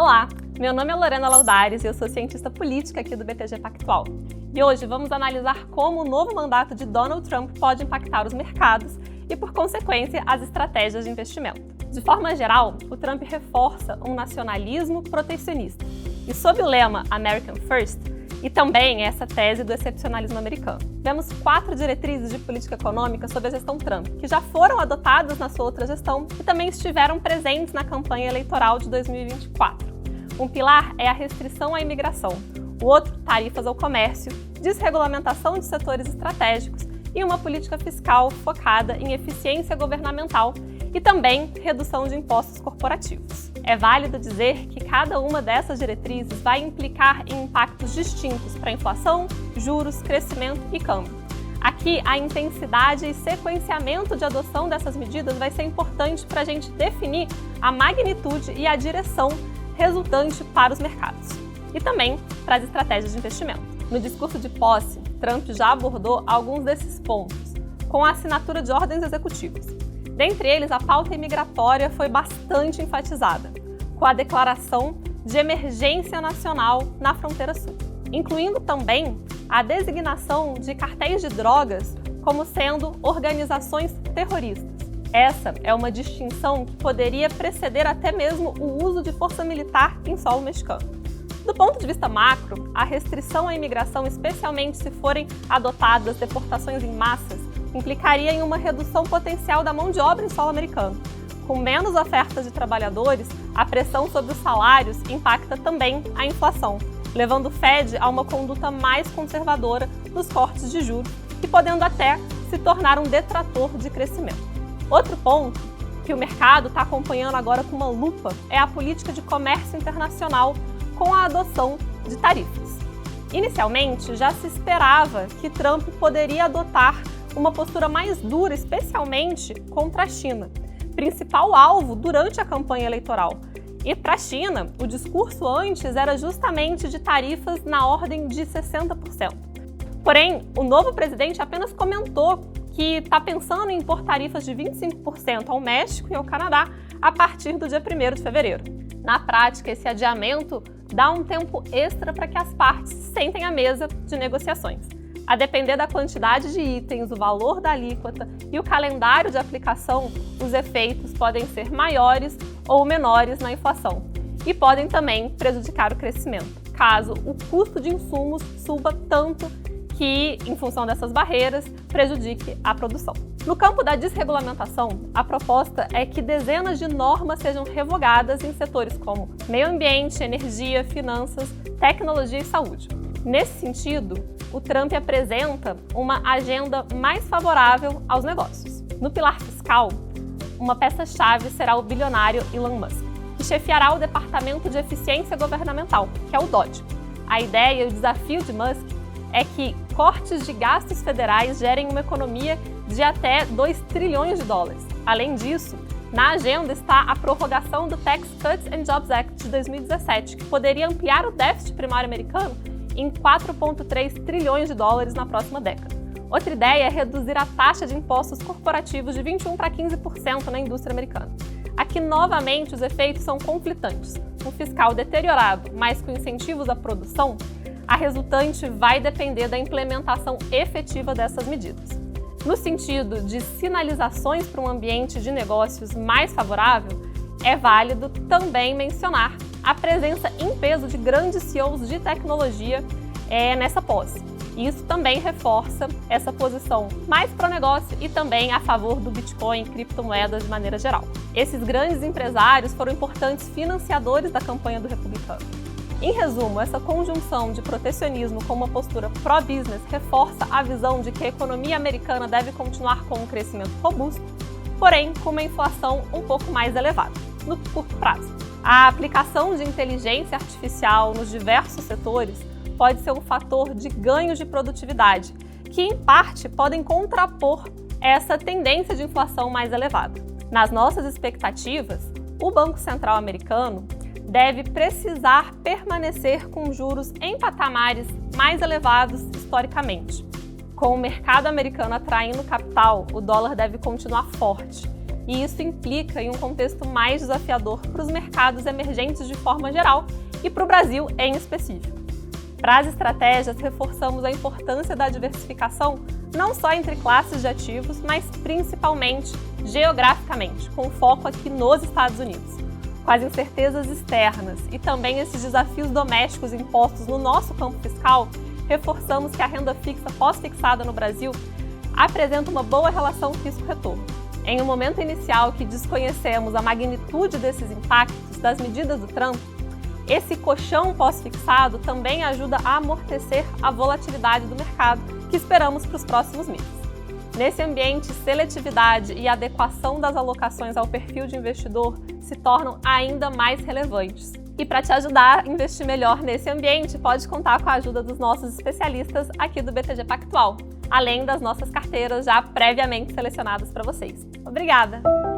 Olá, meu nome é Lorena Laudares e eu sou cientista política aqui do BTG Pactual. E hoje vamos analisar como o novo mandato de Donald Trump pode impactar os mercados e, por consequência, as estratégias de investimento. De forma geral, o Trump reforça um nacionalismo protecionista e, sob o lema American First, e também essa tese do excepcionalismo americano. Vemos 4 diretrizes de política econômica sob a gestão Trump, que já foram adotadas na sua outra gestão e também estiveram presentes na campanha eleitoral de 2024. Um pilar é a restrição à imigração, o outro, tarifas ao comércio, desregulamentação de setores estratégicos e uma política fiscal focada em eficiência governamental e também redução de impostos corporativos. É válido dizer que cada uma dessas diretrizes vai implicar em impactos distintos para a inflação, juros, crescimento e câmbio. Aqui, a intensidade e sequenciamento de adoção dessas medidas vai ser importante para a gente definir a magnitude e a direção resultante para os mercados e também para as estratégias de investimento. No discurso de posse, Trump já abordou alguns desses pontos, com a assinatura de ordens executivas. Dentre eles, a pauta imigratória foi bastante enfatizada, com a declaração de emergência nacional na fronteira sul, incluindo também a designação de cartéis de drogas como sendo organizações terroristas. Essa é uma distinção que poderia preceder até mesmo o uso de força militar em solo mexicano. Do ponto de vista macro, a restrição à imigração, especialmente se forem adotadas deportações em massas, implicaria em uma redução potencial da mão de obra em solo americano. Com menos ofertas de trabalhadores, a pressão sobre os salários impacta também a inflação, levando o Fed a uma conduta mais conservadora nos cortes de juros e podendo até se tornar um detrator de crescimento. Outro ponto que o mercado está acompanhando agora com uma lupa é a política de comércio internacional com a adoção de tarifas. Inicialmente, já se esperava que Trump poderia adotar uma postura mais dura, especialmente contra a China, principal alvo durante a campanha eleitoral. E para a China, o discurso antes era justamente de tarifas na ordem de 60%. Porém, o novo presidente apenas comentou que está pensando em impor tarifas de 25% ao México e ao Canadá a partir do dia 1º de fevereiro. Na prática, esse adiamento dá um tempo extra para que as partes se sentem à mesa de negociações. A depender da quantidade de itens, o valor da alíquota e o calendário de aplicação, os efeitos podem ser maiores ou menores na inflação e podem também prejudicar o crescimento, caso o custo de insumos suba tanto que, em função dessas barreiras, prejudique a produção. No campo da desregulamentação, a proposta é que dezenas de normas sejam revogadas em setores como meio ambiente, energia, finanças, tecnologia e saúde. Nesse sentido, o Trump apresenta uma agenda mais favorável aos negócios. No pilar fiscal, uma peça-chave será o bilionário Elon Musk, que chefiará o Departamento de Eficiência Governamental, que é o DOGE. A ideia e o desafio de Musk é que cortes de gastos federais gerem uma economia de até 2 trilhões de dólares. Além disso, na agenda está a prorrogação do Tax Cuts and Jobs Act de 2017, que poderia ampliar o déficit primário americano em 4,3 trilhões de dólares na próxima década. Outra ideia é reduzir a taxa de impostos corporativos de 21% para 15% na indústria americana. Aqui, novamente, os efeitos são conflitantes. Um fiscal deteriorado, mas com incentivos à produção, a resultante vai depender da implementação efetiva dessas medidas. No sentido de sinalizações para um ambiente de negócios mais favorável, é válido também mencionar a presença em peso de grandes CEOs de tecnologia nessa posse. Isso também reforça essa posição mais pró-negócio e também a favor do Bitcoin e criptomoedas de maneira geral. Esses grandes empresários foram importantes financiadores da campanha do republicano. Em resumo, essa conjunção de protecionismo com uma postura pró-business reforça a visão de que a economia americana deve continuar com um crescimento robusto, porém com uma inflação um pouco mais elevada, no curto prazo. A aplicação de inteligência artificial nos diversos setores pode ser um fator de ganhos de produtividade, que em parte podem contrapor essa tendência de inflação mais elevada. Nas nossas expectativas, o Banco Central americano deve precisar permanecer com juros em patamares mais elevados historicamente. Com o mercado americano atraindo capital, o dólar deve continuar forte e isso implica em um contexto mais desafiador para os mercados emergentes de forma geral e para o Brasil em específico. Para as estratégias, reforçamos a importância da diversificação não só entre classes de ativos, mas principalmente geograficamente, com foco aqui nos Estados Unidos. Com as incertezas externas e também esses desafios domésticos impostos no nosso campo fiscal, reforçamos que a renda fixa pós-fixada no Brasil apresenta uma boa relação risco-retorno. Em um momento inicial que desconhecemos a magnitude desses impactos das medidas do Trump, esse colchão pós-fixado também ajuda a amortecer a volatilidade do mercado que esperamos para os próximos meses. Nesse ambiente, seletividade e adequação das alocações ao perfil de investidor se tornam ainda mais relevantes. E para te ajudar a investir melhor nesse ambiente, pode contar com a ajuda dos nossos especialistas aqui do BTG Pactual, além das nossas carteiras já previamente selecionadas para vocês. Obrigada!